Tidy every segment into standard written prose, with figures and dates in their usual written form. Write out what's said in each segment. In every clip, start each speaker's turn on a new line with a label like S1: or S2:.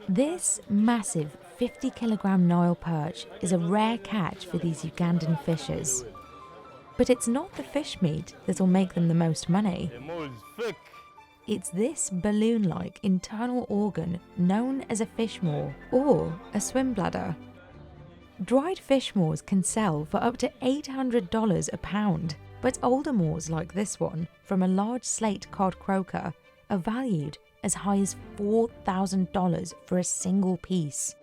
S1: This massive 50-kilogram Nile perch is a rare catch for these Ugandan fishers. But it's not the fish meat that'll make them the most money. It's this balloon-like internal organ known as a fish maw or a swim bladder. Dried fish maws can sell for up to $800 a pound, but older maws like this one from a large slate cod croaker are valued as high as $4,000 for a single piece.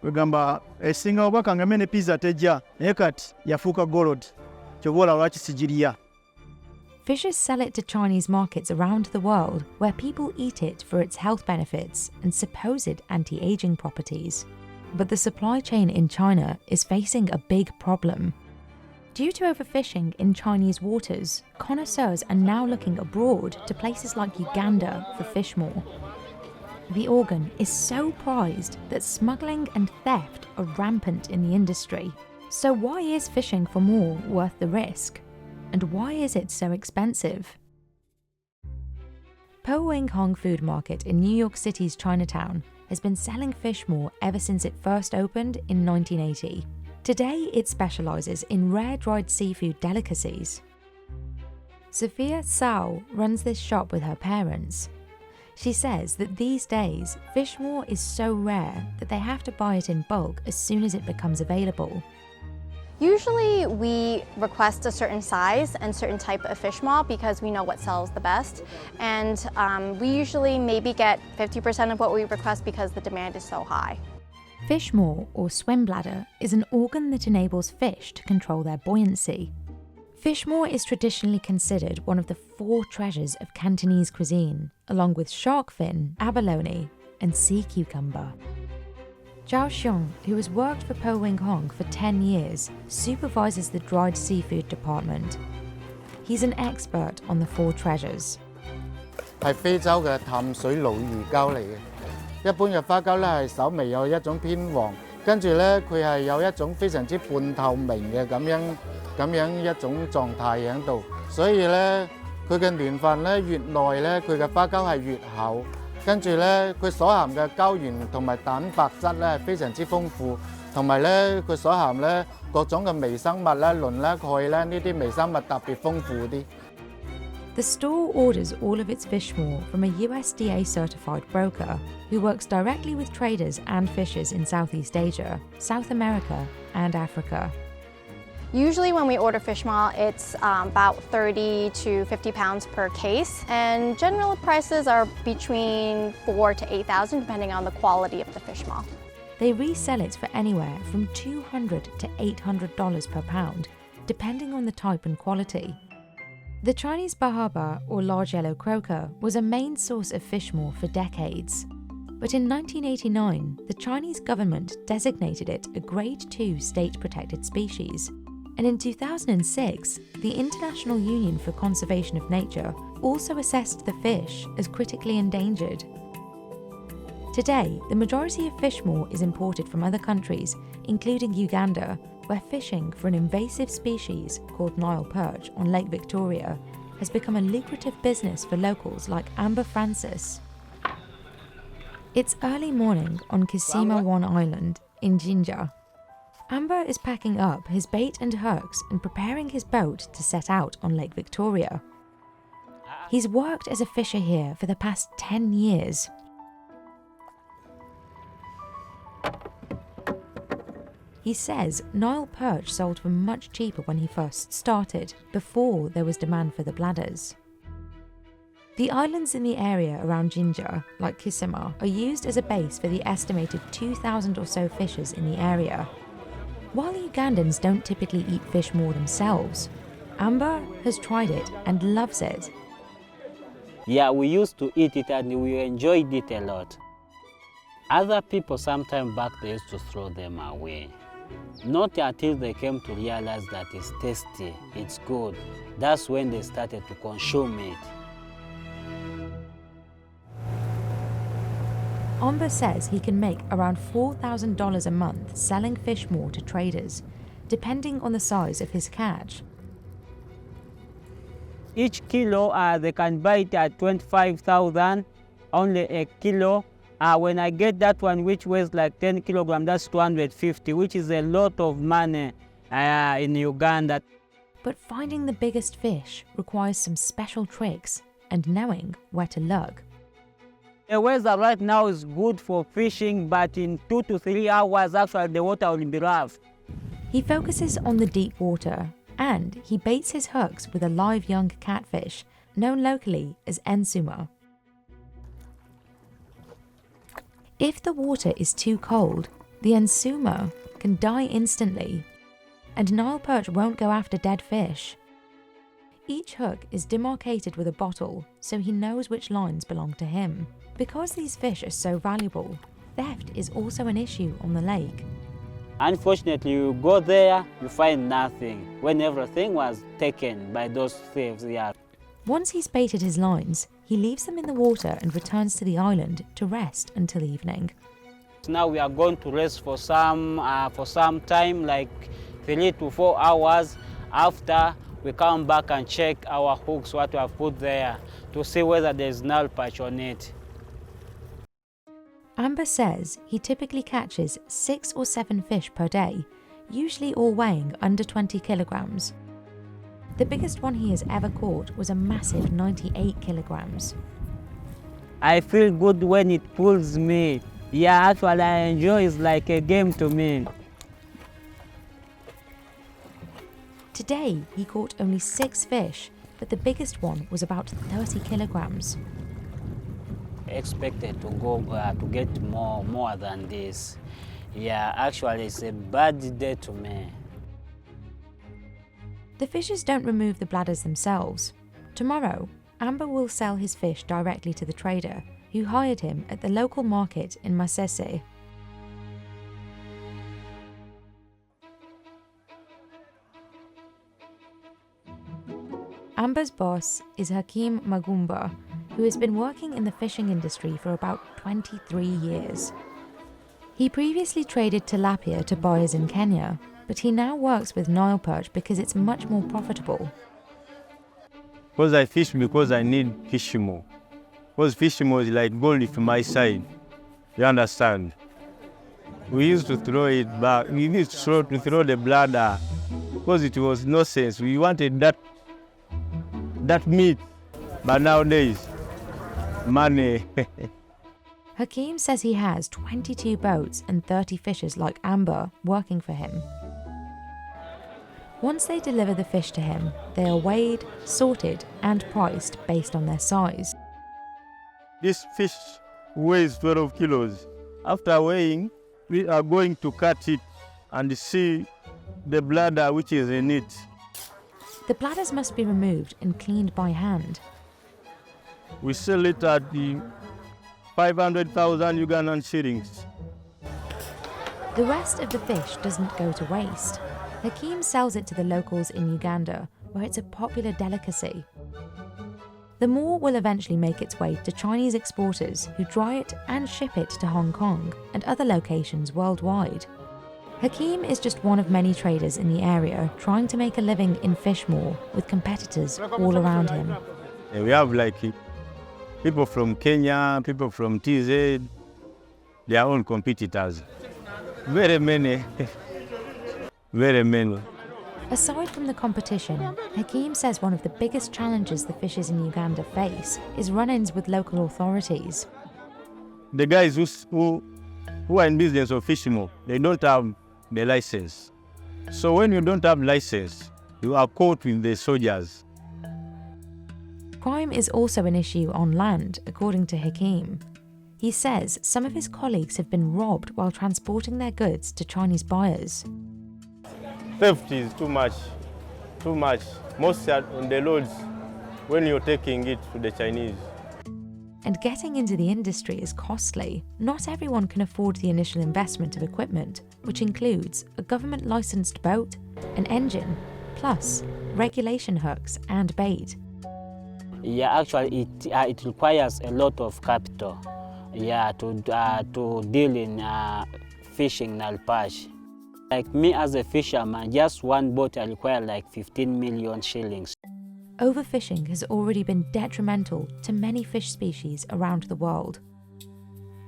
S2: Wegamba esinga obaka nga mene pizza tejja naye kati yafuuka gold kyobola lwaki sigiriya.
S1: Fishers sell it to Chinese markets around the world where people eat it for its health benefits and supposed anti-aging properties. But the supply chain in China is facing a big problem. Due to overfishing in Chinese waters, connoisseurs are now looking abroad to places like Uganda for fish maw. The organ is so prized that smuggling and theft are rampant in the industry. So why is fishing for maw worth the risk? And why is it so expensive? Po Wing Hong Food Market in New York City's Chinatown has been selling fish maw ever since it first opened in 1980. Today, it specialises in rare dried seafood delicacies. Sophia Tsao runs this shop with her parents. She says that these days, fish maw is so rare that they have to buy it in bulk as soon as it becomes available.
S3: Usually we request a certain size and certain type of fish maw because we know what sells the best. And we usually maybe get 50% of what we request because the demand is so high.
S1: Fish maw, or swim bladder, is an organ that enables fish to control their buoyancy. Fish maw is traditionally considered one of the 4 treasures of Cantonese cuisine, along with shark fin, abalone, and sea cucumber. Zhao Xiong, who has worked for Po Wing Hong for 10 years, supervises the dried seafood department. He's an expert on the 4 treasures.
S4: 係非洲嘅淡水鱸魚膠嚟嘅。一般嘅花膠咧係稍微有一種偏黃，跟住咧佢係有一種非常之半透明嘅咁樣一種狀態喺度，所以咧佢嘅年份咧越耐咧佢嘅花膠係越厚，跟住咧佢所含嘅膠原同埋蛋白質咧係非常之豐富，同埋咧佢所含咧各種嘅微生物咧磷咧鈣咧呢啲微生物特別豐富啲。
S1: The store orders all of its fish maw from a USDA certified broker who works directly with traders and fishers in Southeast Asia, South America, and Africa.
S3: Usually when we order fish maw, it's about 30 to 50 pounds per case, and general prices are between 4,000 to 8,000 depending on the quality of the fish maw.
S1: They resell it for anywhere from $200 to $800 per pound, depending on the type and quality. The Chinese bahaba, or large yellow croaker, was a main source of fish maw for decades. But in 1989, the Chinese government designated it a Grade 2 state-protected species. And in 2006, the International Union for Conservation of Nature also assessed the fish as critically endangered. Today, the majority of fish maw is imported from other countries, including Uganda, where fishing for an invasive species called Nile perch on Lake Victoria has become a lucrative business for locals like Amber Francis. It's early morning on Kisima One Island in Jinja. Amber is packing up his bait and hooks and preparing his boat to set out on Lake Victoria. He's worked as a fisher here for the past 10 years. He says Nile perch sold for much cheaper when he first started, before there was demand for the bladders. The islands in the area around Jinja, like Kisima, are used as a base for the estimated 2,000 or so fishers in the area. While Ugandans don't typically eat fish maw themselves, Amber has tried it and loves it.
S5: Yeah, we used to eat it and we enjoyed it a lot. Other people sometime back they used to throw them away. Not until they came to realize that it's tasty, it's good. That's when they started to consume it.
S1: Amber says he can make around $4,000 a month selling fish maw to traders, depending on the size of his catch.
S6: Each kilo they can buy it at 25,000, only a kilo,
S5: When I get that one which weighs like 10 kilograms, that's 250, which is a lot of money in Uganda.
S1: But finding the biggest fish requires some special tricks and knowing where to look.
S5: The weather right now is good for fishing, but in 2 to 3 hours, actually, the water will be rough.
S1: He focuses on the deep water, and he baits his hooks with a live young catfish, known locally as ensuma. If the water is too cold, the ensuma can die instantly, and Nile perch won't go after dead fish. Each hook is demarcated with a bottle, so he knows which lines belong to him. Because these fish are so valuable, theft is also an issue on the lake.
S5: Unfortunately, you go there, you find nothing, when everything was taken by those thieves. Yeah.
S1: Once he's baited his lines, he leaves them in the water and returns to the island to rest until evening.
S5: Now we are going to rest for some time, like 3 to 4 hours. After, we come back and check our hooks, what we have put there, to see whether there's Nile perch on it.
S1: Amber says he typically catches 6 or 7 fish per day, usually all weighing under 20 kilograms. The biggest one he has ever caught was a massive 98 kilograms.
S5: I feel good when it pulls me. Yeah, actually I enjoy it. It's like a game to me.
S1: Today he caught only 6 fish, but the biggest one was about 30 kilograms.
S5: Expected to go to get more than this. Yeah, actually it's a bad day to me.
S1: The fishers don't remove the bladders themselves. Tomorrow, Amber will sell his fish directly to the trader, who hired him at the local market in Masese. Amber's boss is Hakim Magumba, who has been working in the fishing industry for about 23 years. He previously traded tilapia to buyers in Kenya, but he now works with Nile perch because it's much more profitable.
S2: Because I fish because I need fish more. Because fish more is like gold from my side. You understand? We used to throw it back. We used to throw the bladder because it was no sense. We wanted that meat, but nowadays, money.
S1: Hakim says he has 22 boats and 30 fishers like Amber working for him. Once they deliver the fish to him, they are weighed, sorted and priced based on their size.
S2: This fish weighs 12 kilos. After weighing, we are going to cut it and see the bladder which is in it.
S1: The bladders must be removed and cleaned by hand.
S2: We sell it at the 500,000 Ugandan shillings.
S1: The rest of the fish doesn't go to waste. Hakim sells it to the locals in Uganda, where it's a popular delicacy. The more will eventually make its way to Chinese exporters who dry it and ship it to Hong Kong and other locations worldwide. Hakim is just one of many traders in the area trying to make a living in Fishmore with competitors all around him.
S2: We have like people from Kenya, people from TZ, their own competitors. Very many. Very many.
S1: Aside from the competition, Hakim says one of the biggest challenges the fishers in Uganda face is run-ins with local authorities.
S2: The guys who are in business of fishing, they don't have the license. So when you don't have license, you are caught with the soldiers.
S1: Crime is also an issue on land, according to Hakim. He says some of his colleagues have been robbed while transporting their goods to Chinese buyers.
S2: Theft is too much. Mostly on the roads when you're taking it to the Chinese.
S1: And getting into the industry is costly. Not everyone can afford the initial investment of equipment, which includes a government-licensed boat, an engine, plus regulation hooks and bait.
S5: Yeah, actually it requires a lot of capital, yeah, to deal in fishing Nile perch. Like me as a fisherman, just one boat I require like 15 million shillings.
S1: Overfishing has already been detrimental to many fish species around the world.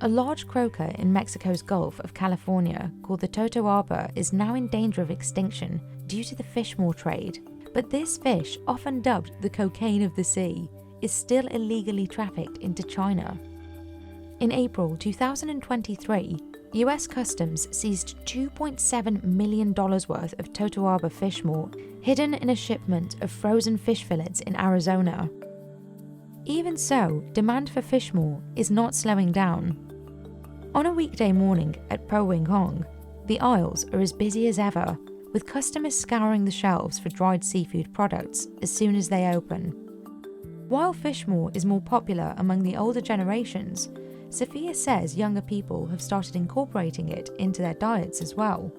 S1: A large croaker in Mexico's Gulf of California called the totoaba is now in danger of extinction due to the fish maw trade. But this fish, often dubbed the cocaine of the sea, is still illegally trafficked into China. In April 2023, US Customs seized $2.7 million worth of totoaba fish maw hidden in a shipment of frozen fish fillets in Arizona. Even so, demand for fish maw is not slowing down. On a weekday morning at Po Wing Hong, the aisles are as busy as ever, with customers scouring the shelves for dried seafood products as soon as they open. While fish maw is more popular among the older generations, Sophia says younger people have started incorporating it into their diets as well.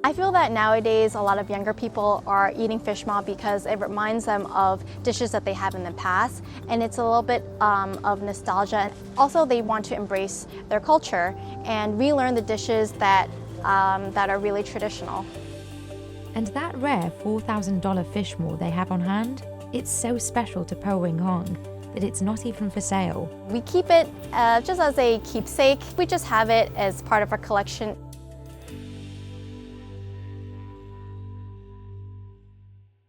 S3: I feel that nowadays a lot of younger people are eating fish maw because it reminds them of dishes that they have in the past, and it's a little bit of nostalgia. Also, they want to embrace their culture and relearn the dishes that are really traditional.
S1: And that rare $4,000 fish maw they have on hand, it's so special to Po Wing Hong that it's not even for sale.
S3: We keep it just as a keepsake. We just have it as part of our collection.